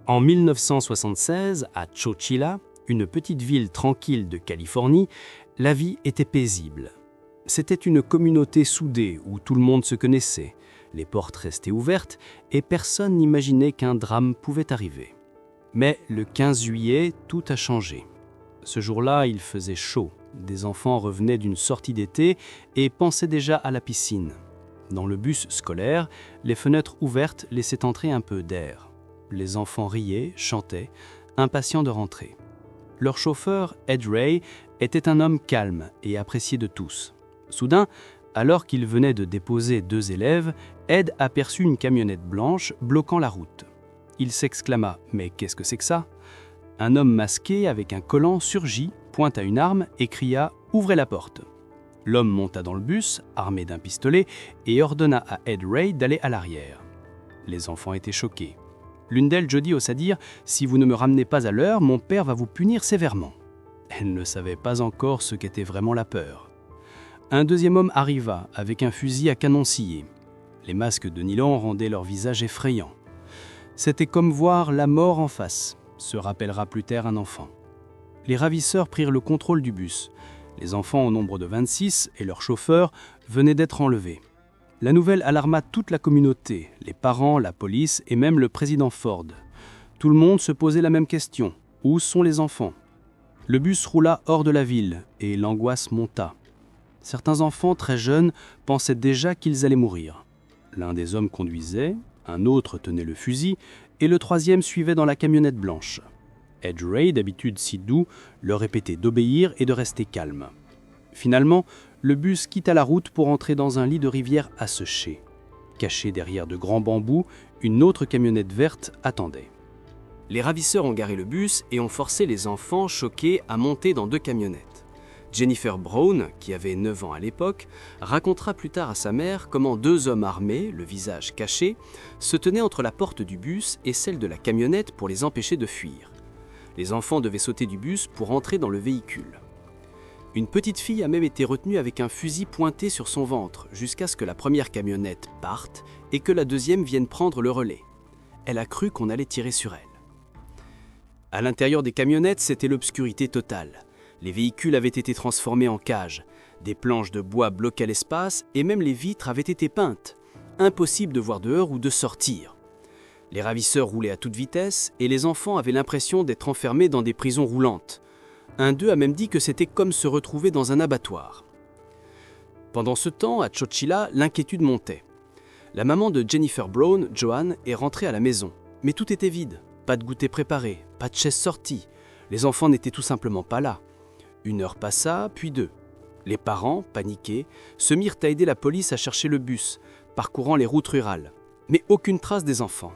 En 1976, à Chowchilla, une petite ville tranquille de Californie, la vie était paisible. C'était une communauté soudée où tout le monde se connaissait, les portes restaient ouvertes et personne n'imaginait qu'un drame pouvait arriver. Mais le 15 juillet, tout a changé. Ce jour-là, il faisait chaud. Des enfants revenaient d'une sortie d'été et pensaient déjà à la piscine. Dans le bus scolaire, les fenêtres ouvertes laissaient entrer un peu d'air. Les enfants riaient, chantaient, impatients de rentrer. Leur chauffeur, Ed Ray, était un homme calme et apprécié de tous. Soudain, alors qu'il venait de déposer 2 élèves, Ed aperçut une camionnette blanche bloquant la route. Il s'exclama « Mais qu'est-ce que c'est que ça ?» Un homme masqué avec un collant surgit, pointa une arme et cria « Ouvrez la porte !» L'homme monta dans le bus, armé d'un pistolet, et ordonna à Ed Ray d'aller à l'arrière. Les enfants étaient choqués. L'une d'elles, Jody, osa dire « Si vous ne me ramenez pas à l'heure, mon père va vous punir sévèrement. » Elle ne savait pas encore ce qu'était vraiment la peur. Un deuxième homme arriva avec un fusil à canon scié. Les masques de nylon rendaient leur visage effrayant. C'était comme voir la mort en face, se rappellera plus tard un enfant. Les ravisseurs prirent le contrôle du bus. Les enfants au nombre de 26 et leur chauffeur venaient d'être enlevés. La nouvelle alarma toute la communauté, les parents, la police et même le président Ford. Tout le monde se posait la même question. Où sont les enfants ? Le bus roula hors de la ville et l'angoisse monta. Certains enfants très jeunes pensaient déjà qu'ils allaient mourir. L'un des hommes conduisait, un autre tenait le fusil et le troisième suivait dans la camionnette blanche. Ed Ray, d'habitude si doux, leur répétait d'obéir et de rester calme. Finalement, le bus quitta la route pour entrer dans un lit de rivière asséché. Caché derrière de grands bambous, une autre camionnette verte attendait. Les ravisseurs ont garé le bus et ont forcé les enfants choqués à monter dans 2 camionnettes. Jennifer Brown, qui avait 9 ans à l'époque, racontera plus tard à sa mère comment 2 hommes armés, le visage caché, se tenaient entre la porte du bus et celle de la camionnette pour les empêcher de fuir. Les enfants devaient sauter du bus pour entrer dans le véhicule. Une petite fille a même été retenue avec un fusil pointé sur son ventre jusqu'à ce que la première camionnette parte et que la deuxième vienne prendre le relais. Elle a cru qu'on allait tirer sur elle. À l'intérieur des camionnettes, c'était l'obscurité totale. Les véhicules avaient été transformés en cages. Des planches de bois bloquaient l'espace et même les vitres avaient été peintes. Impossible de voir dehors ou de sortir. Les ravisseurs roulaient à toute vitesse et les enfants avaient l'impression d'être enfermés dans des prisons roulantes. Un d'eux a même dit que c'était comme se retrouver dans un abattoir. Pendant ce temps, à Chowchilla, l'inquiétude montait. La maman de Jennifer Brown, Joanne, est rentrée à la maison. Mais tout était vide. Pas de goûter préparé, pas de chaise sortie. Les enfants n'étaient tout simplement pas là. 1 heure passa, puis 2. Les parents, paniqués, se mirent à aider la police à chercher le bus, parcourant les routes rurales. Mais aucune trace des enfants.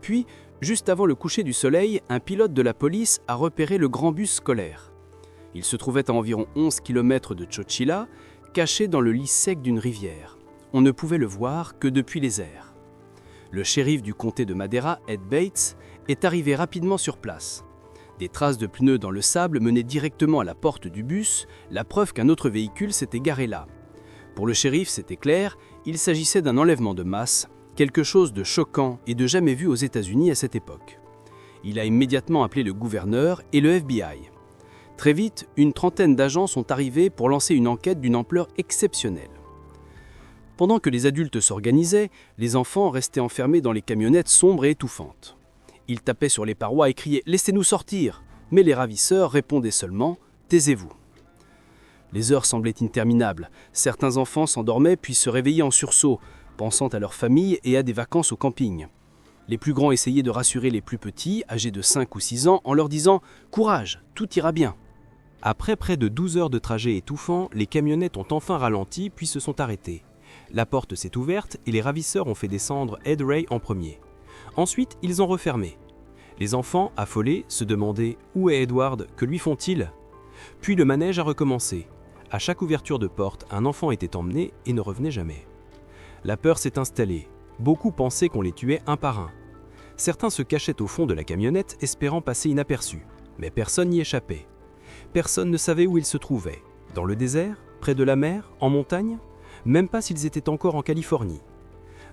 Puis, juste avant le coucher du soleil, un pilote de la police a repéré le grand bus scolaire. Il se trouvait à environ 11 km de Chowchilla, caché dans le lit sec d'une rivière. On ne pouvait le voir que depuis les airs. Le shérif du comté de Madera, Ed Bates, est arrivé rapidement sur place. Des traces de pneus dans le sable menaient directement à la porte du bus, la preuve qu'un autre véhicule s'était garé là. Pour le shérif, c'était clair, il s'agissait d'un enlèvement de masse, quelque chose de choquant et de jamais vu aux États-Unis à cette époque. Il a immédiatement appelé le gouverneur et le FBI. Très vite, une trentaine d'agents sont arrivés pour lancer une enquête d'une ampleur exceptionnelle. Pendant que les adultes s'organisaient, les enfants restaient enfermés dans les camionnettes sombres et étouffantes. Ils tapaient sur les parois et criaient « Laissez-nous sortir !» Mais les ravisseurs répondaient seulement « Taisez-vous !» Les heures semblaient interminables. Certains enfants s'endormaient puis se réveillaient en sursaut, pensant à leur famille et à des vacances au camping. Les plus grands essayaient de rassurer les plus petits, âgés de 5 ou 6 ans, en leur disant « Courage, tout ira bien !» Après près de 12 heures de trajet étouffant, les camionnettes ont enfin ralenti puis se sont arrêtées. La porte s'est ouverte et les ravisseurs ont fait descendre Ed Ray en premier. Ensuite, ils ont refermé. Les enfants, affolés, se demandaient « Où est Edward ? Que lui font-ils » Puis le manège a recommencé. À chaque ouverture de porte, un enfant était emmené et ne revenait jamais. La peur s'est installée. Beaucoup pensaient qu'on les tuait un par un. Certains se cachaient au fond de la camionnette, espérant passer inaperçus. Mais personne n'y échappait. Personne ne savait où ils se trouvaient. Dans le désert ? Près de la mer ? En montagne ? Même pas s'ils étaient encore en Californie.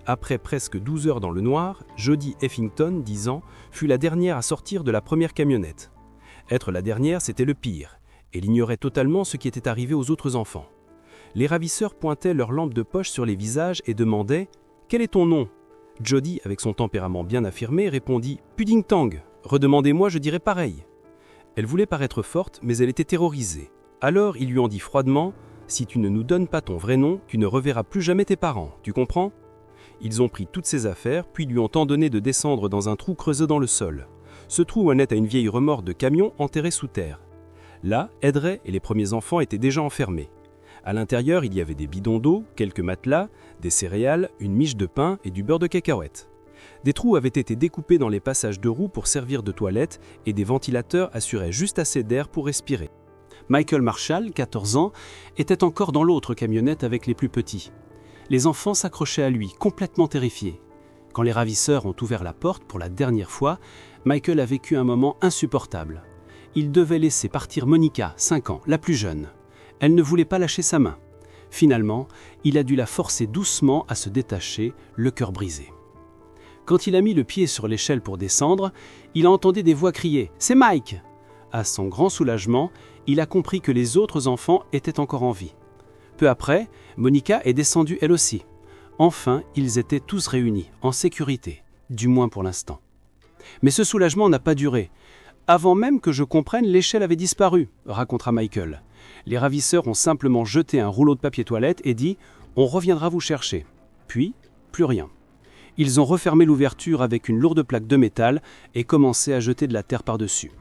Après presque 12 heures dans le noir, Jodie Effington, 10 ans, fut la dernière à sortir de la première camionnette. Être la dernière, c'était le pire. Elle ignorait totalement ce qui était arrivé aux autres enfants. Les ravisseurs pointaient leurs lampes de poche sur les visages et demandaient « Quel est ton nom ?» Jodie, avec son tempérament bien affirmé, répondit « Pudding-Tang, redemandez-moi, je dirai pareil ». Elle voulait paraître forte, mais elle était terrorisée. Alors il lui en dit froidement « Si tu ne nous donnes pas ton vrai nom, tu ne reverras plus jamais tes parents, tu comprends ?» Ils ont pris toutes ses affaires, puis lui ont ordonné de descendre dans un trou creusé dans le sol. Ce trou menait à une vieille remorque de camion enterrée sous terre. Là, Ed Ray et les premiers enfants étaient déjà enfermés. À l'intérieur, il y avait des bidons d'eau, quelques matelas, des céréales, une miche de pain et du beurre de cacahuètes. Des trous avaient été découpés dans les passages de roues pour servir de toilettes et des ventilateurs assuraient juste assez d'air pour respirer. Michael Marshall, 14 ans, était encore dans l'autre camionnette avec les plus petits. Les enfants s'accrochaient à lui, complètement terrifiés. Quand les ravisseurs ont ouvert la porte pour la dernière fois, Michael a vécu un moment insupportable. Il devait laisser partir Monica, 5 ans, la plus jeune. Elle ne voulait pas lâcher sa main. Finalement, il a dû la forcer doucement à se détacher, le cœur brisé. Quand il a mis le pied sur l'échelle pour descendre, il a entendu des voix crier « C'est Mike !» À son grand soulagement, il a compris que les autres enfants étaient encore en vie. Peu après, Monica est descendue elle aussi. Enfin, ils étaient tous réunis, en sécurité, du moins pour l'instant. Mais ce soulagement n'a pas duré. Avant même que je comprenne, l'échelle avait disparu, racontera Michael. Les ravisseurs ont simplement jeté un rouleau de papier toilette et dit « On reviendra vous chercher ». Puis, plus rien. Ils ont refermé l'ouverture avec une lourde plaque de métal et commencé à jeter de la terre par-dessus.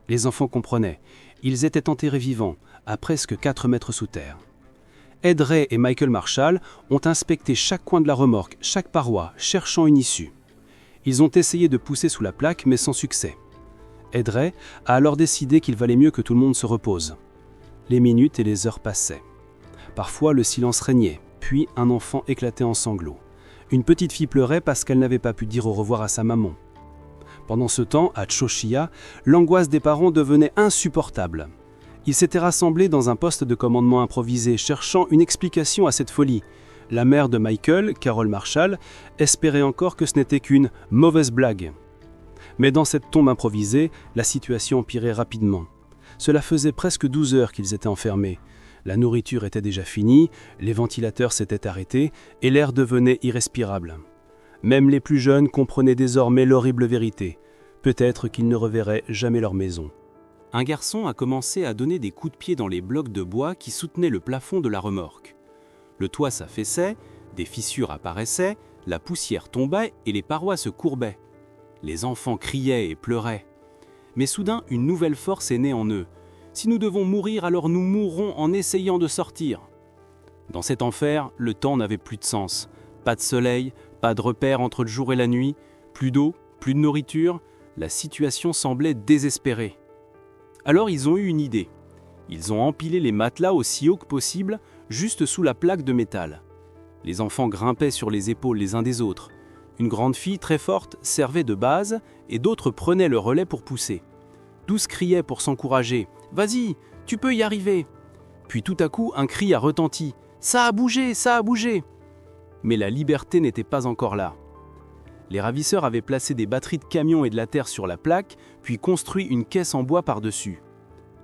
Les enfants comprenaient. Ils étaient enterrés vivants, à presque 4 mètres sous terre. Ed Ray et Michael Marshall ont inspecté chaque coin de la remorque, chaque paroi, cherchant une issue. Ils ont essayé de pousser sous la plaque, mais sans succès. Ed Ray a alors décidé qu'il valait mieux que tout le monde se repose. Les minutes et les heures passaient. Parfois, le silence régnait, puis un enfant éclatait en sanglots. Une petite fille pleurait parce qu'elle n'avait pas pu dire au revoir à sa maman. Pendant ce temps, à Chochilla, l'angoisse des parents devenait insupportable. Ils s'étaient rassemblés dans un poste de commandement improvisé, cherchant une explication à cette folie. La mère de Michael, Carol Marshall, espérait encore que ce n'était qu'une mauvaise blague. Mais dans cette tombe improvisée, la situation empirait rapidement. Cela faisait presque 12 heures qu'ils étaient enfermés. La nourriture était déjà finie, les ventilateurs s'étaient arrêtés et l'air devenait irrespirable. Même les plus jeunes comprenaient désormais l'horrible vérité. Peut-être qu'ils ne reverraient jamais leur maison. Un garçon a commencé à donner des coups de pied dans les blocs de bois qui soutenaient le plafond de la remorque. Le toit s'affaissait, des fissures apparaissaient, la poussière tombait et les parois se courbaient. Les enfants criaient et pleuraient. Mais soudain, une nouvelle force est née en eux. Si nous devons mourir, alors nous mourrons en essayant de sortir. Dans cet enfer, le temps n'avait plus de sens. Pas de soleil, pas de repère entre le jour et la nuit, plus d'eau, plus de nourriture. La situation semblait désespérée. Alors ils ont eu une idée. Ils ont empilé les matelas aussi haut que possible, juste sous la plaque de métal. Les enfants grimpaient sur les épaules les uns des autres. Une grande fille très forte servait de base et d'autres prenaient le relais pour pousser. 12 criaient pour s'encourager. « Vas-y, tu peux y arriver !» Puis tout à coup, un cri a retenti. « Ça a bougé, ça a bougé !» Mais la liberté n'était pas encore là. Les ravisseurs avaient placé des batteries de camions et de la terre sur la plaque, puis construit une caisse en bois par-dessus.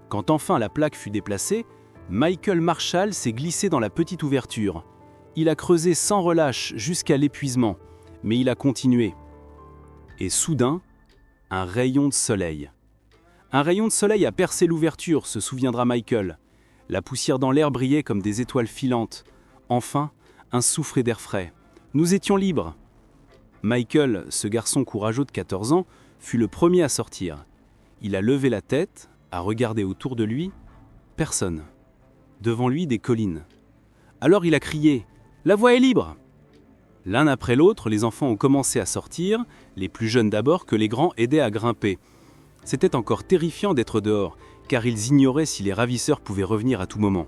Quand enfin la plaque fut déplacée, Michael Marshall s'est glissé dans la petite ouverture. Il a creusé sans relâche jusqu'à l'épuisement, mais il a continué. Et soudain, un rayon de soleil. Un rayon de soleil a percé l'ouverture, se souviendra Michael. La poussière dans l'air brillait comme des étoiles filantes. Enfin, un soufflet d'air frais. Nous étions libres. Michael, ce garçon courageux de 14 ans, fut le premier à sortir. Il a levé la tête, a regardé autour de lui. Personne. Devant lui, des collines. Alors il a crié « La voie est libre !» L'un après l'autre, les enfants ont commencé à sortir, les plus jeunes d'abord que les grands aidaient à grimper. C'était encore terrifiant d'être dehors, car ils ignoraient si les ravisseurs pouvaient revenir à tout moment.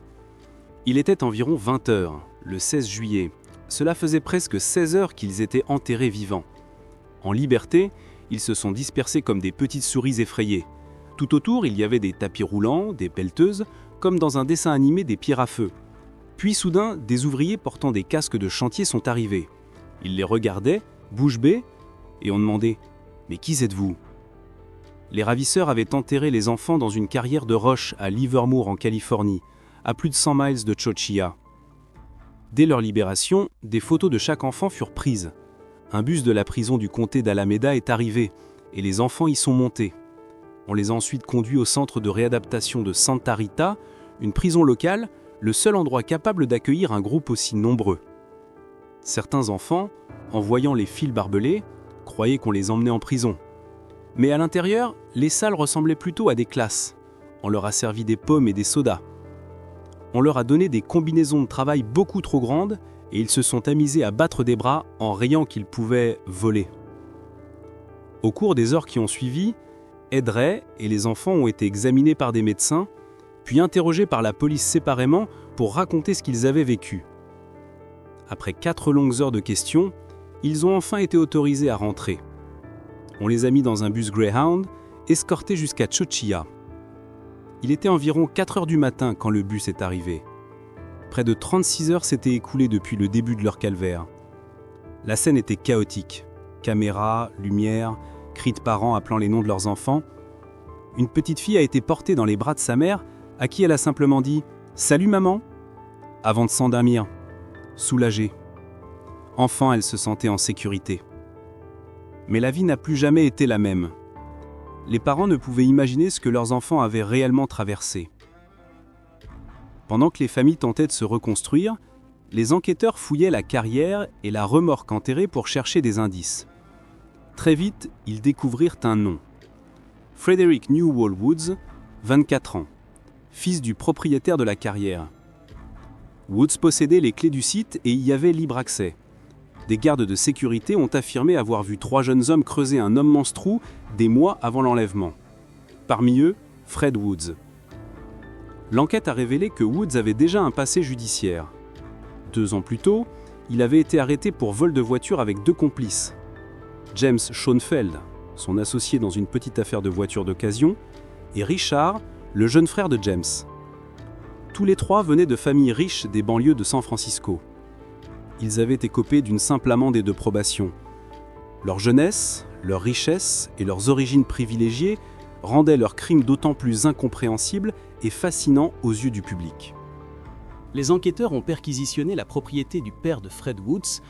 Il était environ 20 heures, le 16 juillet. Cela faisait presque 16 heures qu'ils étaient enterrés vivants. En liberté, ils se sont dispersés comme des petites souris effrayées. Tout autour, il y avait des tapis roulants, des pelleteuses, comme dans un dessin animé des pierres à feu. Puis soudain, des ouvriers portant des casques de chantier sont arrivés. Ils les regardaient, bouche bée, et on demandait « Mais qui êtes-vous » Les ravisseurs avaient enterré les enfants dans une carrière de roche à Livermore en Californie, à plus de 100 miles de Chowchilla. Dès leur libération, des photos de chaque enfant furent prises. Un bus de la prison du comté d'Alameda est arrivé, et les enfants y sont montés. On les a ensuite conduits au centre de réadaptation de Santa Rita, une prison locale, le seul endroit capable d'accueillir un groupe aussi nombreux. Certains enfants, en voyant les fils barbelés, croyaient qu'on les emmenait en prison. Mais à l'intérieur, les salles ressemblaient plutôt à des classes. On leur a servi des pommes et des sodas. On leur a donné des combinaisons de travail beaucoup trop grandes et ils se sont amusés à battre des bras en riant qu'ils pouvaient voler. Au cours des heures qui ont suivi, Ed Ray et les enfants ont été examinés par des médecins, puis interrogés par la police séparément pour raconter ce qu'ils avaient vécu. Après 4 longues heures de questions, ils ont enfin été autorisés à rentrer. On les a mis dans un bus Greyhound, escortés jusqu'à Chowchilla. Il était environ 4 heures du matin quand le bus est arrivé. Près de 36 heures s'étaient écoulées depuis le début de leur calvaire. La scène était chaotique. Caméras, lumière, cris de parents appelant les noms de leurs enfants. Une petite fille a été portée dans les bras de sa mère, à qui elle a simplement dit « Salut maman !» avant de s'endormir, soulagée. Enfin, elle se sentait en sécurité. Mais la vie n'a plus jamais été la même. Les parents ne pouvaient imaginer ce que leurs enfants avaient réellement traversé. Pendant que les familles tentaient de se reconstruire, les enquêteurs fouillaient la carrière et la remorque enterrée pour chercher des indices. Très vite, ils découvrirent un nom. Frederick Newell Woods, 24 ans, fils du propriétaire de la carrière. Woods possédait les clés du site et y avait libre accès. Des gardes de sécurité ont affirmé avoir vu 3 jeunes hommes creuser un immense trou des mois avant l'enlèvement. Parmi eux, Fred Woods. L'enquête a révélé que Woods avait déjà un passé judiciaire. 2 ans plus tôt, il avait été arrêté pour vol de voiture avec 2 complices. James Schoenfeld, son associé dans une petite affaire de voiture d'occasion, et Richard, le jeune frère de James. Tous les 3 venaient de familles riches des banlieues de San Francisco. Ils avaient écopé d'une simple amende et de probation. Leur jeunesse, leur richesse et leurs origines privilégiées rendaient leurs crimes d'autant plus incompréhensibles et fascinants aux yeux du public. Les enquêteurs ont perquisitionné la propriété du père de Fred Woods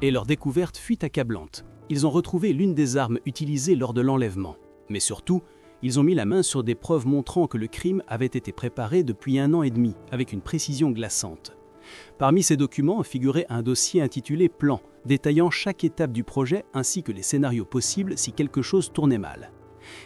et leur découverte fut accablante. Ils ont retrouvé l'une des armes utilisées lors de l'enlèvement. Mais surtout, ils ont mis la main sur des preuves montrant que le crime avait été préparé depuis 1 an et demi, avec une précision glaçante. Parmi ces documents figurait un dossier intitulé « Plan », détaillant chaque étape du projet ainsi que les scénarios possibles si quelque chose tournait mal.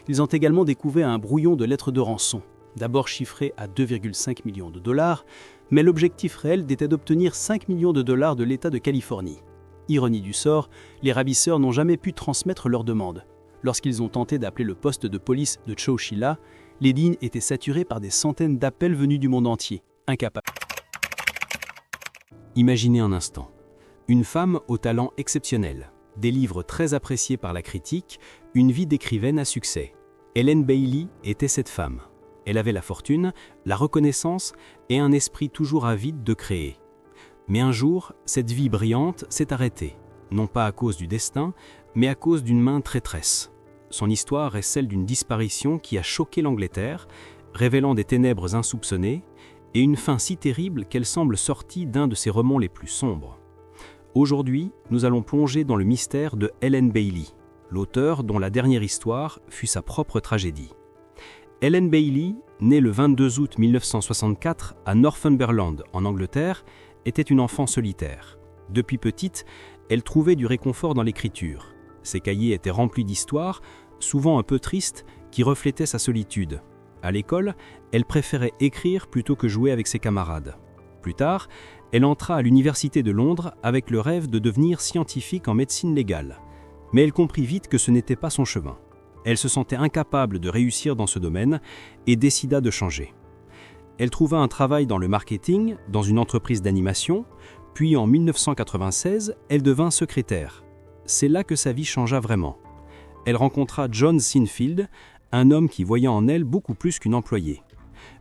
Ils ont également découvert un brouillon de lettres de rançon, d'abord chiffré à 2,5 millions de dollars, mais l'objectif réel était d'obtenir 5 millions de dollars de l'État de Californie. Ironie du sort, les ravisseurs n'ont jamais pu transmettre leur demande. Lorsqu'ils ont tenté d'appeler le poste de police de Chowchilla, les lignes étaient saturées par des centaines d'appels venus du monde entier, incapables. Imaginez un instant. Une femme au talent exceptionnel, des livres très appréciés par la critique, une vie d'écrivaine à succès. Ellen Bailey était cette femme. Elle avait la fortune, la reconnaissance et un esprit toujours avide de créer. Mais un jour, cette vie brillante s'est arrêtée, non pas à cause du destin, mais à cause d'une main traîtresse. Son histoire est celle d'une disparition qui a choqué l'Angleterre, révélant des ténèbres insoupçonnées, et une fin si terrible qu'elle semble sortie d'un de ses romans les plus sombres. Aujourd'hui, nous allons plonger dans le mystère de Ellen Bailey, l'auteur dont la dernière histoire fut sa propre tragédie. Ellen Bailey, née le 22 août 1964 à Northumberland, en Angleterre, était une enfant solitaire. Depuis petite, elle trouvait du réconfort dans l'écriture. Ses cahiers étaient remplis d'histoires, souvent un peu tristes, qui reflétaient sa solitude. À l'école, elle préférait écrire plutôt que jouer avec ses camarades. Plus tard, elle entra à l'université de Londres avec le rêve de devenir scientifique en médecine légale. Mais elle comprit vite que ce n'était pas son chemin. Elle se sentait incapable de réussir dans ce domaine et décida de changer. Elle trouva un travail dans le marketing, dans une entreprise d'animation, puis en 1996, elle devint secrétaire. C'est là que sa vie changea vraiment. Elle rencontra John Sinfield, un homme qui voyait en elle beaucoup plus qu'une employée.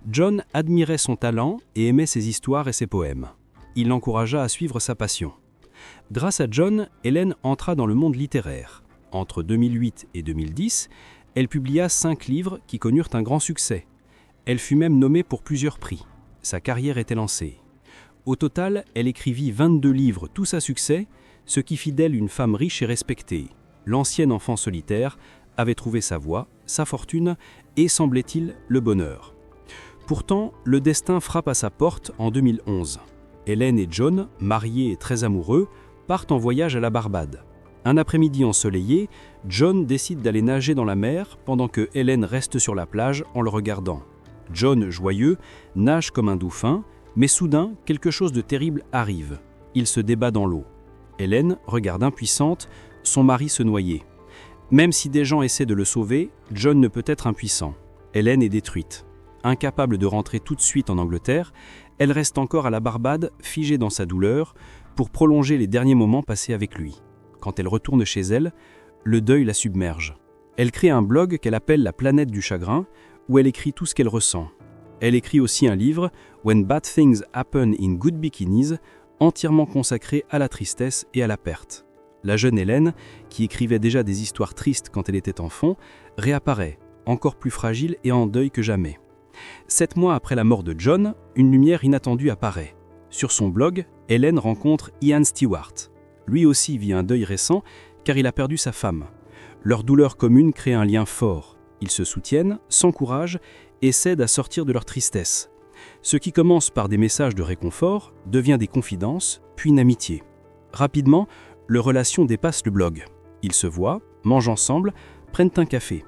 John admirait son talent et aimait ses histoires et ses poèmes. Il l'encouragea à suivre sa passion. Grâce à John, Hélène entra dans le monde littéraire. Entre 2008 et 2010, elle publia 5 livres qui connurent un grand succès. Elle fut même nommée pour plusieurs prix. Sa carrière était lancée. Au total, elle écrivit 22 livres tous à succès, ce qui fit d'elle une femme riche et respectée. L'ancienne enfant solitaire avait trouvé sa voie, sa fortune et, semblait-il, le bonheur. Pourtant, le destin frappe à sa porte en 2011. Hélène et John, mariés et très amoureux, partent en voyage à la Barbade. Un après-midi ensoleillé, John décide d'aller nager dans la mer pendant que Hélène reste sur la plage en le regardant. John, joyeux, nage comme un dauphin, mais soudain, quelque chose de terrible arrive. Il se débat dans l'eau. Hélène regarde impuissante, son mari se noyer. Même si des gens essaient de le sauver, John ne peut être impuissant. Hélène est détruite. Incapable de rentrer tout de suite en Angleterre, elle reste encore à la Barbade, figée dans sa douleur, pour prolonger les derniers moments passés avec lui. Quand elle retourne chez elle, le deuil la submerge. Elle crée un blog qu'elle appelle La planète du chagrin, où elle écrit tout ce qu'elle ressent. Elle écrit aussi un livre, When Bad Things Happen in Good Bikinis, entièrement consacré à la tristesse et à la perte. La jeune Hélène, qui écrivait déjà des histoires tristes quand elle était enfant, réapparaît, encore plus fragile et en deuil que jamais. 7 mois après la mort de John, une lumière inattendue apparaît. Sur son blog, Hélène rencontre Ian Stewart. Lui aussi vit un deuil récent car il a perdu sa femme. Leur douleur commune crée un lien fort. Ils se soutiennent, s'encouragent et s'aident à sortir de leur tristesse. Ce qui commence par des messages de réconfort devient des confidences, puis une amitié. Rapidement, leur relation dépasse le blog. Ils se voient, mangent ensemble, prennent un café.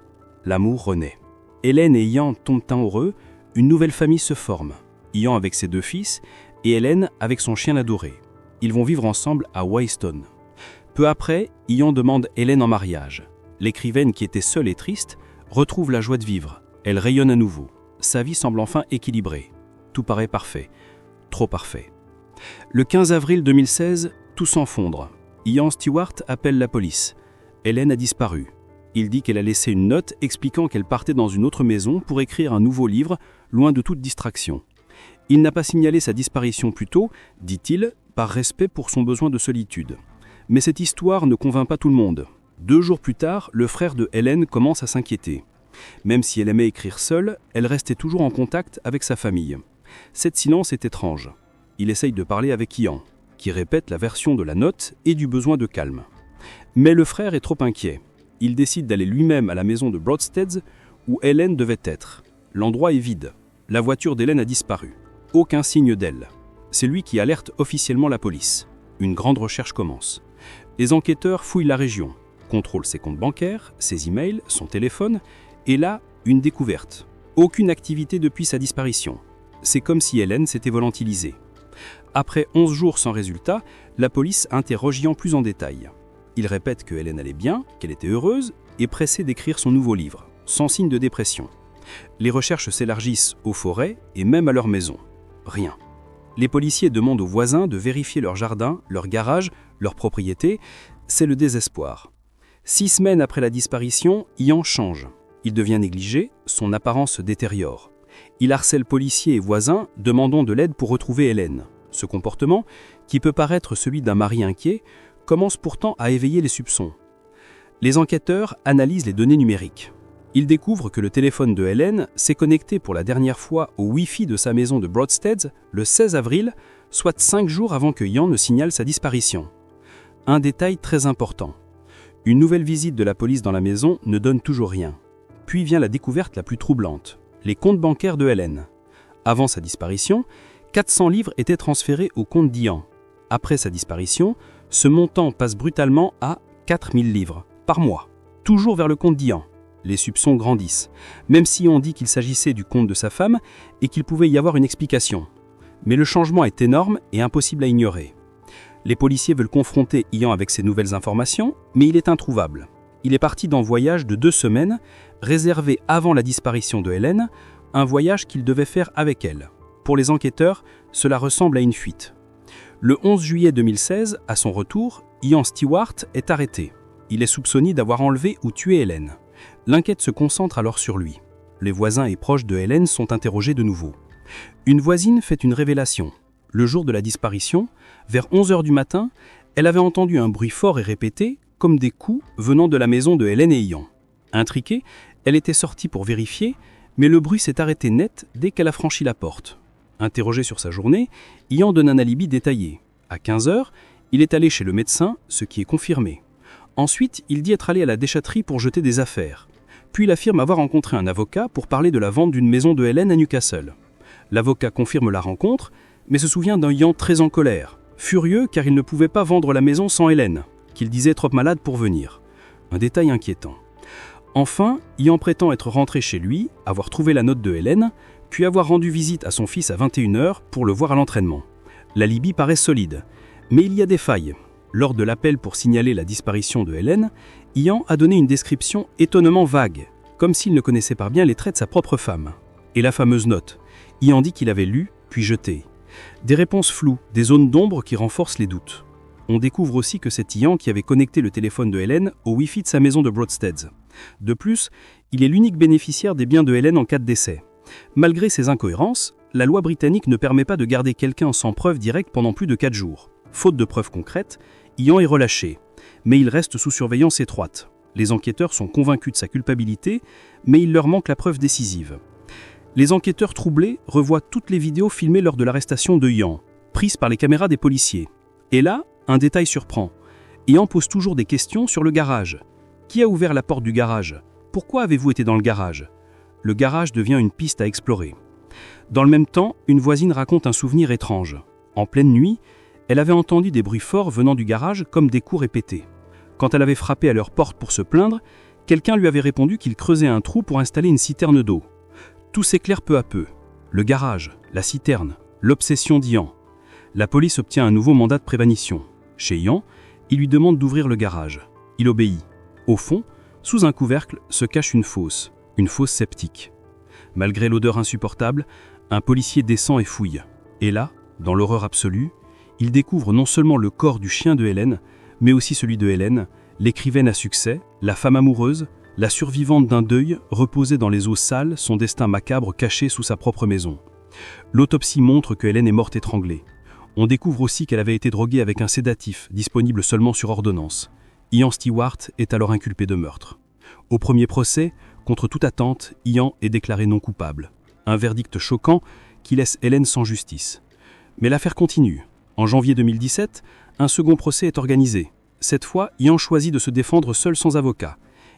L'amour renaît. Hélène et Ian tombent amoureux, une nouvelle famille se forme. Ian avec ses 2 fils et Hélène avec son chien adoré. Ils vont vivre ensemble à Wyston. Peu après, Ian demande Hélène en mariage. L'écrivaine qui était seule et triste retrouve la joie de vivre. Elle rayonne à nouveau. Sa vie semble enfin équilibrée. Tout paraît parfait. Trop parfait. Le 15 avril 2016, tout s'enfondre. Ian Stewart appelle la police. Hélène a disparu. Il dit qu'elle a laissé une note expliquant qu'elle partait dans une autre maison pour écrire un nouveau livre, loin de toute distraction. Il n'a pas signalé sa disparition plus tôt, dit-il, par respect pour son besoin de solitude. Mais cette histoire ne convainc pas tout le monde. 2 jours plus tard, le frère de Hélène commence à s'inquiéter. Même si elle aimait écrire seule, elle restait toujours en contact avec sa famille. Cette silence est étrange. Il essaye de parler avec Ian, qui répète la version de la note et du besoin de calme. Mais le frère est trop inquiet. Il décide d'aller lui-même à la maison de Broadsteads où Hélène devait être. L'endroit est vide. La voiture d'Hélène a disparu. Aucun signe d'elle. C'est lui qui alerte officiellement la police. Une grande recherche commence. Les enquêteurs fouillent la région, contrôlent ses comptes bancaires, ses emails, son téléphone, et là, une découverte. Aucune activité depuis sa disparition. C'est comme si Hélène s'était volatilisée. Après 11 jours sans résultat, la police interroge Ian plus en détail. Il répète que Hélène allait bien, qu'elle était heureuse et pressée d'écrire son nouveau livre, sans signe de dépression. Les recherches s'élargissent aux forêts et même à leur maison. Rien. Les policiers demandent aux voisins de vérifier leur jardin, leur garage, leur propriété. C'est le désespoir. 6 semaines après la disparition, Ian change. Il devient négligé, son apparence se détériore. Il harcèle policiers et voisins, demandant de l'aide pour retrouver Hélène. Ce comportement, qui peut paraître celui d'un mari inquiet, commence pourtant à éveiller les soupçons. Les enquêteurs analysent les données numériques. Ils découvrent que le téléphone de Hélène s'est connecté pour la dernière fois au Wi-Fi de sa maison de Broadsteads le 16 avril, soit 5 jours avant que Ian ne signale sa disparition. Un détail très important. Une nouvelle visite de la police dans la maison ne donne toujours rien. Puis vient la découverte la plus troublante, les comptes bancaires de Hélène. Avant sa disparition, 400 livres étaient transférés au compte d'Ian. Après sa disparition, ce montant passe brutalement à 4000 livres par mois, toujours vers le compte d'Ian. Les soupçons grandissent, même si on dit qu'il s'agissait du compte de sa femme et qu'il pouvait y avoir une explication. Mais le changement est énorme et impossible à ignorer. Les policiers veulent confronter Ian avec ces nouvelles informations, mais il est introuvable. Il est parti dans un voyage de 2 semaines, réservé avant la disparition de Hélène, un voyage qu'il devait faire avec elle. Pour les enquêteurs, cela ressemble à une fuite. Le 11 juillet 2016, à son retour, Ian Stewart est arrêté. Il est soupçonné d'avoir enlevé ou tué Hélène. L'enquête se concentre alors sur lui. Les voisins et proches de Hélène sont interrogés de nouveau. Une voisine fait une révélation. Le jour de la disparition, vers 11h du matin, Elle avait entendu un bruit fort et répété, comme des coups venant de la maison de Hélène et Ian. Intriquée, elle était sortie pour vérifier, mais le bruit s'est arrêté net dès qu'elle a franchi la porte. Interrogé sur sa journée, Ian donne un alibi détaillé. À 15h, il est allé chez le médecin, ce qui est confirmé. Ensuite, il dit être allé à la déchetterie pour jeter des affaires. Puis il affirme avoir rencontré un avocat pour parler de la vente d'une maison de Hélène à Newcastle. L'avocat confirme la rencontre, mais se souvient d'un Ian très en colère, furieux car il ne pouvait pas vendre la maison sans Hélène, qu'il disait trop malade pour venir. Un détail inquiétant. Enfin, Ian prétend être rentré chez lui, avoir trouvé la note de Hélène, puis avoir rendu visite à son fils à 21h pour le voir à l'entraînement. L'alibi paraît solide, mais il y a des failles. Lors de l'appel pour signaler la disparition de Hélène, Ian a donné une description étonnamment vague, comme s'il ne connaissait pas bien les traits de sa propre femme. Et la fameuse note. Ian dit qu'il avait lu, puis jeté. Des réponses floues, des zones d'ombre qui renforcent les doutes. On découvre aussi que c'est Ian qui avait connecté le téléphone de Hélène au Wi-Fi de sa maison de Broadsteads. De plus, il est l'unique bénéficiaire des biens de Hélène en cas de décès. Malgré ces incohérences, la loi britannique ne permet pas de garder quelqu'un sans preuve directe pendant plus de 4 jours. Faute de preuves concrètes, Ian est relâché, mais il reste sous surveillance étroite. Les enquêteurs sont convaincus de sa culpabilité, mais il leur manque la preuve décisive. Les enquêteurs troublés revoient toutes les vidéos filmées lors de l'arrestation de Ian, prises par les caméras des policiers. Et là, un détail surprend. Ian pose toujours des questions sur le garage. Qui a ouvert la porte du garage? Pourquoi avez-vous été dans le garage? Le garage devient une piste à explorer. Dans le même temps, une voisine raconte un souvenir étrange. En pleine nuit, elle avait entendu des bruits forts venant du garage comme des coups répétés. Quand elle avait frappé à leur porte pour se plaindre, quelqu'un lui avait répondu qu'il creusait un trou pour installer une citerne d'eau. Tout s'éclaire peu à peu. Le garage, la citerne, l'obsession d'Ian. La police obtient un nouveau mandat de prévention. Chez Ian, il lui demande d'ouvrir le garage. Il obéit. Au fond, sous un couvercle se cache une fosse septique. Malgré l'odeur insupportable, un policier descend et fouille. Et là, dans l'horreur absolue, il découvre non seulement le corps du chien de Hélène, mais aussi celui de Hélène, l'écrivaine à succès, la femme amoureuse, la survivante d'un deuil reposée dans les eaux sales, son destin macabre caché sous sa propre maison. L'autopsie montre que Hélène est morte étranglée. On découvre aussi qu'elle avait été droguée avec un sédatif, disponible seulement sur ordonnance. Ian Stewart est alors inculpé de meurtre. Au premier procès, contre toute attente, Ian est déclaré non coupable. Un verdict choquant qui laisse Hélène sans justice. Mais l'affaire continue. En janvier 2017, un second procès est organisé. Cette fois, Ian choisit de se défendre seul sans avocat.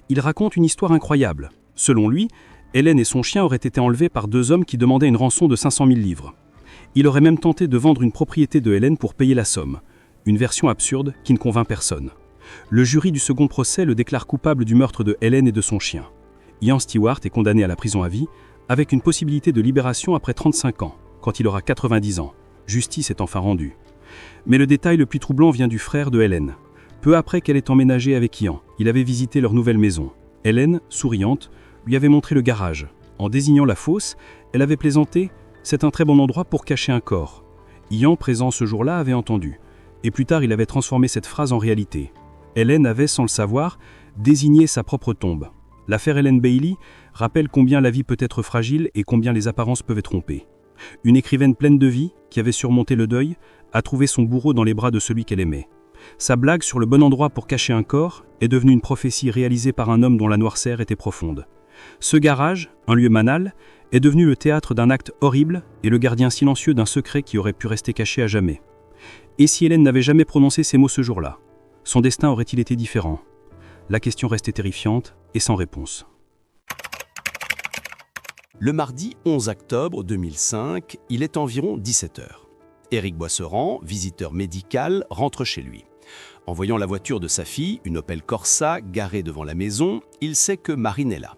Il raconte une histoire incroyable. Selon lui, Hélène et son chien auraient été enlevés par 2 hommes qui demandaient une rançon de 500 000 livres. Il aurait même tenté de vendre une propriété de Hélène pour payer la somme. Une version absurde qui ne convainc personne. Le jury du second procès le déclare coupable du meurtre de Hélène et de son chien. Ian Stewart est condamné à la prison à vie, avec une possibilité de libération après 35 ans, quand il aura 90 ans. Justice est enfin rendue. Mais le détail le plus troublant vient du frère de Hélène. Peu après qu'elle ait emménagé avec Ian, il avait visité leur nouvelle maison. Hélène, souriante, lui avait montré le garage. En désignant la fosse, elle avait plaisanté « C'est un très bon endroit pour cacher un corps ». Ian, présent ce jour-là, avait entendu. Et plus tard, il avait transformé cette phrase en réalité. Hélène avait, sans le savoir, désigné sa propre tombe. L'affaire Hélène Bailey rappelle combien la vie peut être fragile et combien les apparences peuvent tromper. Une écrivaine pleine de vie, qui avait surmonté le deuil, a trouvé son bourreau dans les bras de celui qu'elle aimait. Sa blague sur le bon endroit pour cacher un corps est devenue une prophétie réalisée par un homme dont la noirceur était profonde. Ce garage, un lieu banal, est devenu le théâtre d'un acte horrible et le gardien silencieux d'un secret qui aurait pu rester caché à jamais. Et si Hélène n'avait jamais prononcé ces mots ce jour-là, son destin aurait-il été différent? La question restait terrifiante et sans réponse. Le mardi 11 octobre 2005, il est environ 17h. Éric Boisserand, visiteur médical, rentre chez lui. En voyant la voiture de sa fille, une Opel Corsa, garée devant la maison, il sait que Marine est là.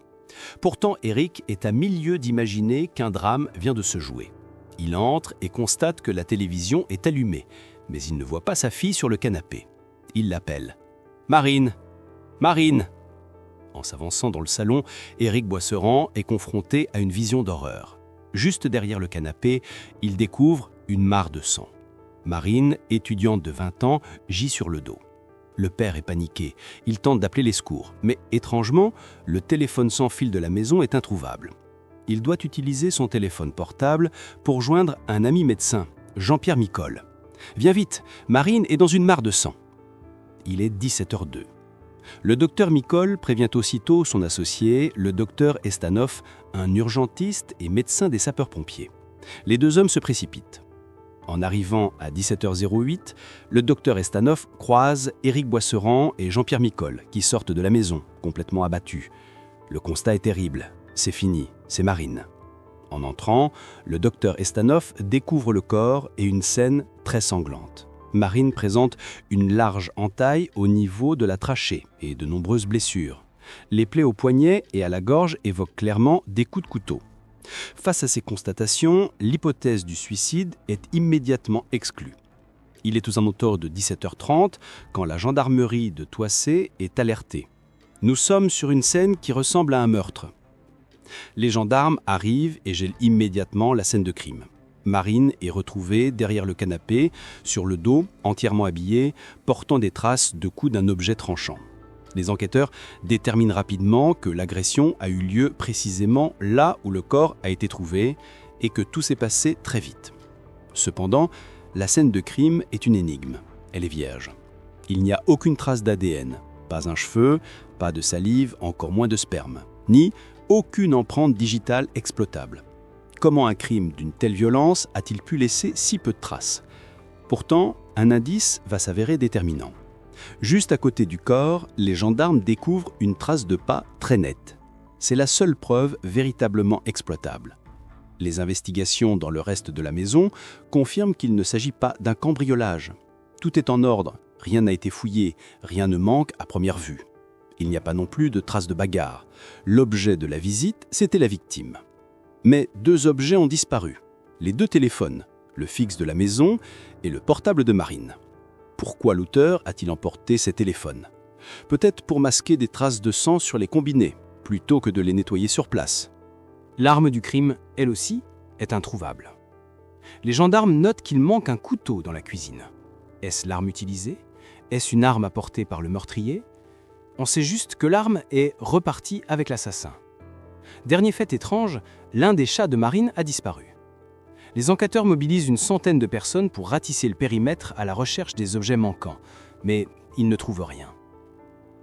Pourtant, Éric est à 1000 lieues d'imaginer qu'un drame vient de se jouer. Il entre et constate que la télévision est allumée, mais il ne voit pas sa fille sur le canapé. Il l'appelle. « Marine! Marine !» En s'avançant dans le salon, Éric Boisserand est confronté à une vision d'horreur. Juste derrière le canapé, il découvre une mare de sang. Marine, étudiante de 20 ans, gît sur le dos. Le père est paniqué. Il tente d'appeler les secours. Mais étrangement, le téléphone sans fil de la maison est introuvable. Il doit utiliser son téléphone portable pour joindre un ami médecin, Jean-Pierre Micol. « Viens vite, Marine est dans une mare de sang. » il est 17h02. Le docteur Micol prévient aussitôt son associé, le docteur Estanov, un urgentiste et médecin des sapeurs-pompiers. Les deux hommes se précipitent. En arrivant à 17h08, le docteur Estanov croise Éric Boisserand et Jean-Pierre Micol, qui sortent de la maison, complètement abattus. Le constat est terrible. C'est fini, c'est Marine. En entrant, le docteur Estanov découvre le corps et une scène très sanglante. Marine présente une large entaille au niveau de la trachée et de nombreuses blessures. Les plaies au poignet et à la gorge évoquent clairement des coups de couteau. Face à ces constatations, l'hypothèse du suicide est immédiatement exclue. Il est aux alentours de 17h30 quand la gendarmerie de Toissé est alertée. Nous sommes sur une scène qui ressemble à un meurtre. Les gendarmes arrivent et gèlent immédiatement la scène de crime. Marine est retrouvée derrière le canapé, sur le dos, entièrement habillée, portant des traces de coups d'un objet tranchant. Les enquêteurs déterminent rapidement que l'agression a eu lieu précisément là où le corps a été trouvé et que tout s'est passé très vite. Cependant, la scène de crime est une énigme. Elle est vierge. Il n'y a aucune trace d'ADN, pas un cheveu, pas de salive, encore moins de sperme, ni aucune empreinte digitale exploitable. Comment un crime d'une telle violence a-t-il pu laisser si peu de traces ? Pourtant, un indice va s'avérer déterminant. Juste à côté du corps, les gendarmes découvrent une trace de pas très nette. C'est la seule preuve véritablement exploitable. Les investigations dans le reste de la maison confirment qu'il ne s'agit pas d'un cambriolage. Tout est en ordre, rien n'a été fouillé, rien ne manque à première vue. Il n'y a pas non plus de traces de bagarre. L'objet de la visite, c'était la victime. Mais deux objets ont disparu. Les deux téléphones, le fixe de la maison et le portable de Marine. Pourquoi l'auteur a-t-il emporté ces téléphones ? Peut-être pour masquer des traces de sang sur les combinés, plutôt que de les nettoyer sur place. L'arme du crime, elle aussi, est introuvable. Les gendarmes notent qu'il manque un couteau dans la cuisine. Est-ce l'arme utilisée ? Est-ce une arme apportée par le meurtrier ? On sait juste que l'arme est repartie avec l'assassin. Dernier fait étrange, l'un des chats de Marine a disparu. Les enquêteurs mobilisent une centaine de personnes pour ratisser le périmètre à la recherche des objets manquants, mais ils ne trouvent rien.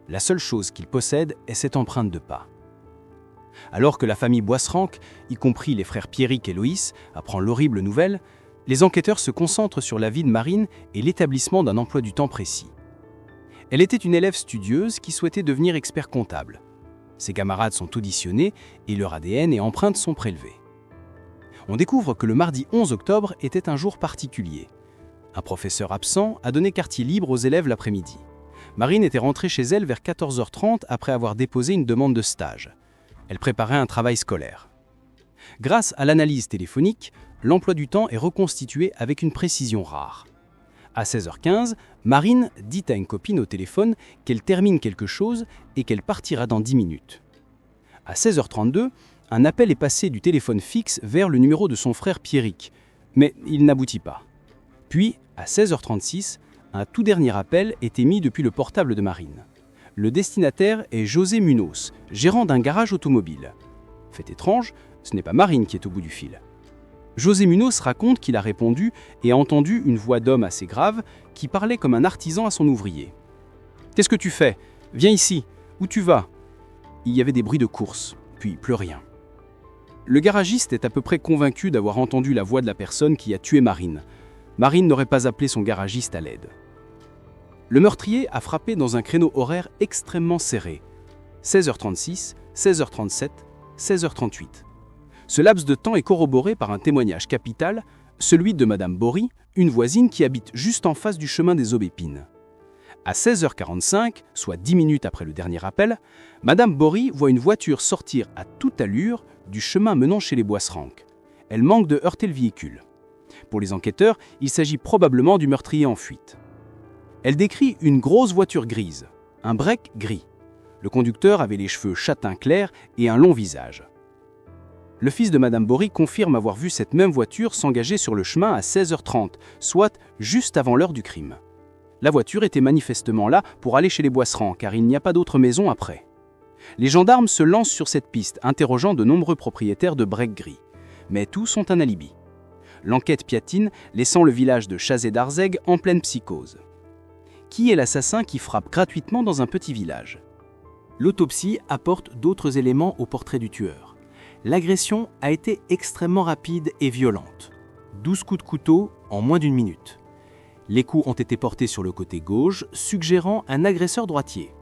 La seule chose qu'ils possèdent est cette empreinte de pas. Alors que la famille Boisserand, y compris les frères Pierrick et Loïs, apprend l'horrible nouvelle, les enquêteurs se concentrent sur la vie de Marine et l'établissement d'un emploi du temps précis. Elle était une élève studieuse qui souhaitait devenir expert comptable. Ses camarades sont auditionnés et leur ADN et empreintes sont prélevées. On découvre que le mardi 11 octobre était un jour particulier. Un professeur absent a donné quartier libre aux élèves l'après-midi. Marine était rentrée chez elle vers 14h30 après avoir déposé une demande de stage. Elle préparait un travail scolaire. Grâce à l'analyse téléphonique, l'emploi du temps est reconstitué avec une précision rare. À 16h15, Marine dit à une copine au téléphone qu'elle termine quelque chose et qu'elle partira dans 10 minutes. À 16h32, un appel est passé du téléphone fixe vers le numéro de son frère Pierrick, mais il n'aboutit pas. Puis, à 16h36, un tout dernier appel est émis depuis le portable de Marine. Le destinataire est José Munoz, gérant d'un garage automobile. Fait étrange, ce n'est pas Marine qui est au bout du fil. José Munoz raconte qu'il a répondu et a entendu une voix d'homme assez grave qui parlait comme un artisan à son ouvrier. « Qu'est-ce que tu fais ? Viens ici. Où tu vas ?» Il y avait des bruits de course, puis plus rien. Le garagiste est à peu près convaincu d'avoir entendu la voix de la personne qui a tué Marine. Marine n'aurait pas appelé son garagiste à l'aide. Le meurtrier a frappé dans un créneau horaire extrêmement serré. 16h36, 16h37, 16h38. Ce laps de temps est corroboré par un témoignage capital, celui de Madame Bory, une voisine qui habite juste en face du chemin des Aubépines. À 16h45, soit 10 minutes après le dernier appel, Madame Bory voit une voiture sortir à toute allure du chemin menant chez les Boisserand. Elle manque de heurter le véhicule. Pour les enquêteurs, il s'agit probablement du meurtrier en fuite. Elle décrit une grosse voiture grise, un break gris. Le conducteur avait les cheveux châtain clair et un long visage. Le fils de Madame Bory confirme avoir vu cette même voiture s'engager sur le chemin à 16h30, soit juste avant l'heure du crime. La voiture était manifestement là pour aller chez les Boisserand, car il n'y a pas d'autre maison après. Les gendarmes se lancent sur cette piste, interrogeant de nombreux propriétaires de break gris. Mais tous ont un alibi. L'enquête piétine, laissant le village de Chazé-d'Arzègue en pleine psychose. Qui est l'assassin qui frappe gratuitement dans un petit village? L'autopsie apporte d'autres éléments au portrait du tueur. L'agression a été extrêmement rapide et violente. 12 coups de couteau en moins d'une minute. Les coups ont été portés sur le côté gauche, suggérant un agresseur droitier.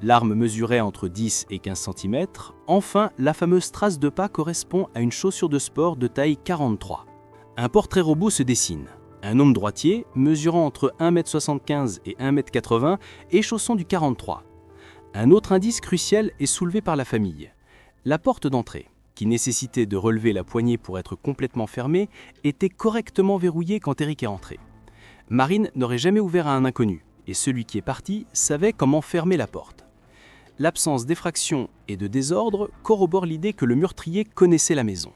L'arme mesurait entre 10 et 15 cm. Enfin, la fameuse trace de pas correspond à une chaussure de sport de taille 43. Un portrait robot se dessine. Un homme droitier, mesurant entre 1,75 m et 1,80 m et chaussant du 43. Un autre indice crucial est soulevé par la famille. La porte d'entrée, qui nécessitait de relever la poignée pour être complètement fermée, était correctement verrouillée quand Eric est entré. Marine n'aurait jamais ouvert à un inconnu, et celui qui est parti savait comment fermer la porte. L'absence d'effraction et de désordre corrobore l'idée que le meurtrier connaissait la maison.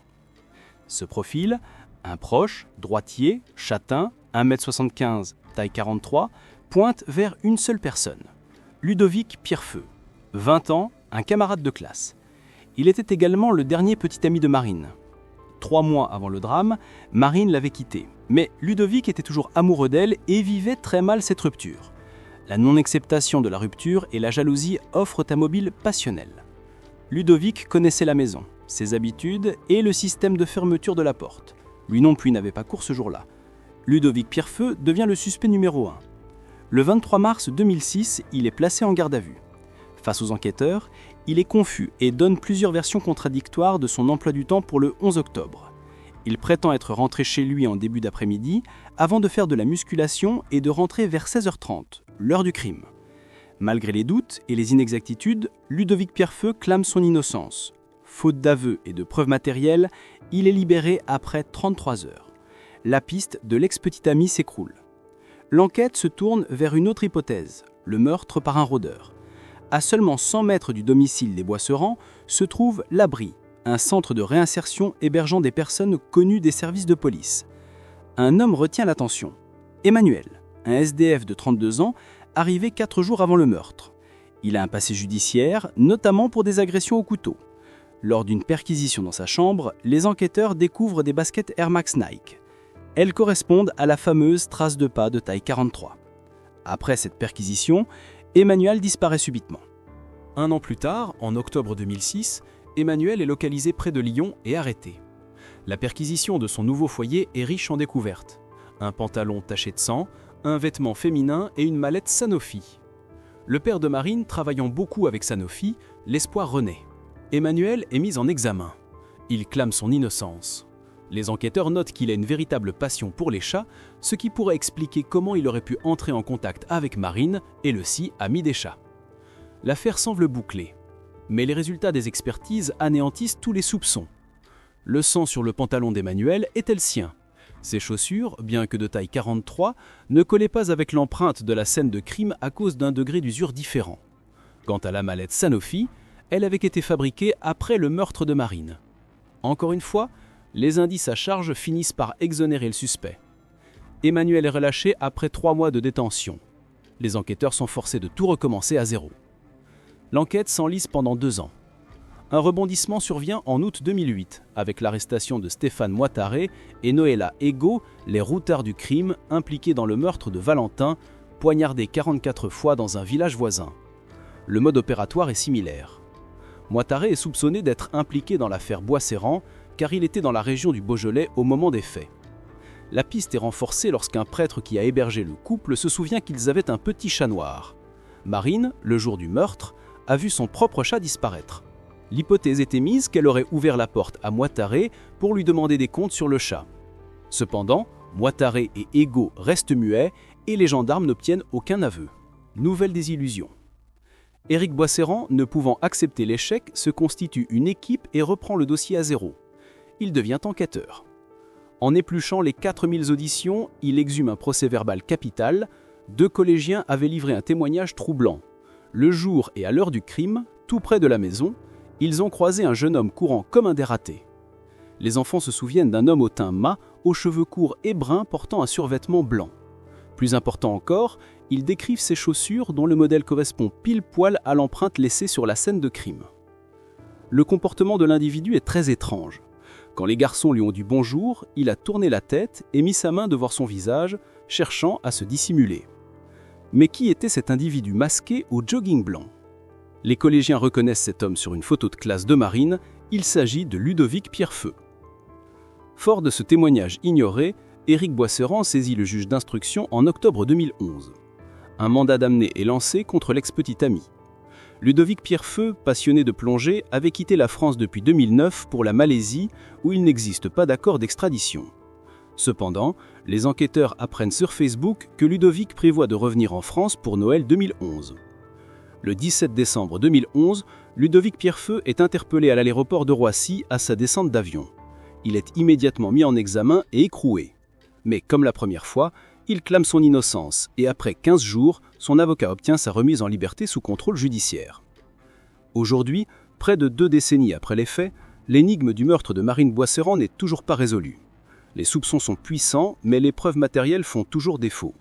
Ce profil, un proche, droitier, châtain, 1,75 m, taille 43, pointe vers une seule personne. Ludovic Pierrefeu, 20 ans, un camarade de classe. Il était également le dernier petit ami de Marine. 3 mois avant le drame, Marine l'avait quitté. Mais Ludovic était toujours amoureux d'elle et vivait très mal cette rupture. La non-acceptation de la rupture et la jalousie offrent un mobile passionnel. Ludovic connaissait la maison, ses habitudes et le système de fermeture de la porte. Lui non plus n'avait pas cours ce jour-là. Ludovic Pierrefeu devient le suspect numéro 1. Le 23 mars 2006, il est placé en garde à vue. Face aux enquêteurs, il est confus et donne plusieurs versions contradictoires de son emploi du temps pour le 11 octobre. Il prétend être rentré chez lui en début d'après-midi avant de faire de la musculation et de rentrer vers 16h30, l'heure du crime. Malgré les doutes et les inexactitudes, Ludovic Pierrefeu clame son innocence. Faute d'aveu et de preuves matérielles, il est libéré après 33 heures. La piste de l'ex-petit ami s'écroule. L'enquête se tourne vers une autre hypothèse, le meurtre par un rôdeur. À seulement 100 mètres du domicile des Boisserand se trouve l'Abri, un centre de réinsertion hébergeant des personnes connues des services de police. Un homme retient l'attention. Emmanuel, un SDF de 32 ans, arrivé 4 jours avant le meurtre. Il a un passé judiciaire, notamment pour des agressions au couteau. Lors d'une perquisition dans sa chambre, les enquêteurs découvrent des baskets Air Max Nike. Elles correspondent à la fameuse trace de pas de taille 43. Après cette perquisition, Emmanuel disparaît subitement. 1 an plus tard, en octobre 2006, Emmanuel est localisé près de Lyon et arrêté. La perquisition de son nouveau foyer est riche en découvertes. Un pantalon taché de sang, un vêtement féminin et une mallette Sanofi. Le père de Marine travaillant beaucoup avec Sanofi, l'espoir renaît. Emmanuel est mis en examen. Il clame son innocence. Les enquêteurs notent qu'il a une véritable passion pour les chats, ce qui pourrait expliquer comment il aurait pu entrer en contact avec Marine et le si ami des chats. L'affaire semble bouclée, mais les résultats des expertises anéantissent tous les soupçons. Le sang sur le pantalon d'Emmanuel était le sien. Ses chaussures, bien que de taille 43, ne collaient pas avec l'empreinte de la scène de crime à cause d'un degré d'usure différent. Quant à la mallette Sanofi, elle avait été fabriquée après le meurtre de Marine. Encore une fois, les indices à charge finissent par exonérer le suspect. Emmanuel est relâché après 3 mois de détention. Les enquêteurs sont forcés de tout recommencer à zéro. L'enquête s'enlise pendant 2 ans. Un rebondissement survient en août 2008, avec l'arrestation de Stéphane Moitaré et Noëlla Ego, les routards du crime impliqués dans le meurtre de Valentin, poignardé 44 fois dans un village voisin. Le mode opératoire est similaire. Moitaré est soupçonné d'être impliqué dans l'affaire Boisserand, car il était dans la région du Beaujolais au moment des faits. La piste est renforcée lorsqu'un prêtre qui a hébergé le couple se souvient qu'ils avaient un petit chat noir. Marine, le jour du meurtre, a vu son propre chat disparaître. L'hypothèse est émise qu'elle aurait ouvert la porte à Moitaré pour lui demander des comptes sur le chat. Cependant, Moitaré et Ego restent muets et les gendarmes n'obtiennent aucun aveu. Nouvelle désillusion. Éric Boisserand, ne pouvant accepter l'échec, se constitue une équipe et reprend le dossier à zéro. Il devient enquêteur. En épluchant les 4000 auditions, il exhume un procès-verbal capital. 2 collégiens avaient livré un témoignage troublant. Le jour et à l'heure du crime, tout près de la maison, ils ont croisé un jeune homme courant comme un dératé. Les enfants se souviennent d'un homme au teint mat, aux cheveux courts et bruns portant un survêtement blanc. Plus important encore, ils décrivent ses chaussures dont le modèle correspond pile-poil à l'empreinte laissée sur la scène de crime. Le comportement de l'individu est très étrange. Quand les garçons lui ont dit bonjour, il a tourné la tête et mis sa main devant son visage, cherchant à se dissimuler. Mais qui était cet individu masqué au jogging blanc? Les collégiens reconnaissent cet homme sur une photo de classe de marine, il s'agit de Ludovic Pierrefeu. Fort de ce témoignage ignoré, Éric Boisserand saisit le juge d'instruction en octobre 2011. Un mandat d'amener est lancé contre l'ex-petit ami. Ludovic Pierrefeu, passionné de plongée, avait quitté la France depuis 2009 pour la Malaisie, où il n'existe pas d'accord d'extradition. Cependant, les enquêteurs apprennent sur Facebook que Ludovic prévoit de revenir en France pour Noël 2011. Le 17 décembre 2011, Ludovic Pierrefeu est interpellé à l'aéroport de Roissy à sa descente d'avion. Il est immédiatement mis en examen et écroué. Mais comme la première fois, il clame son innocence et après 15 jours, son avocat obtient sa remise en liberté sous contrôle judiciaire. Aujourd'hui, près de 2 décennies après les faits, l'énigme du meurtre de Marine Boisserand n'est toujours pas résolue. Les soupçons sont puissants, mais les preuves matérielles font toujours défaut.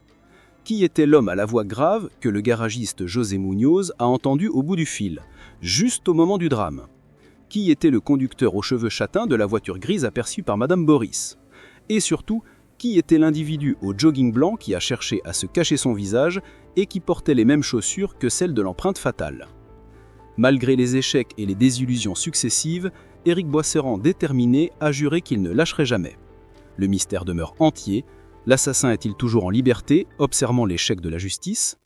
Qui était l'homme à la voix grave que le garagiste José Munoz a entendu au bout du fil, juste au moment du drame? Qui était le conducteur aux cheveux châtains de la voiture grise aperçue par Madame Boris? Et surtout, qui était l'individu au jogging blanc qui a cherché à se cacher son visage et qui portait les mêmes chaussures que celles de l'empreinte fatale? Malgré les échecs et les désillusions successives, Éric Boisserand, déterminé, a juré qu'il ne lâcherait jamais. Le mystère demeure entier. L'assassin est-il toujours en liberté, observant l'échec de la justice?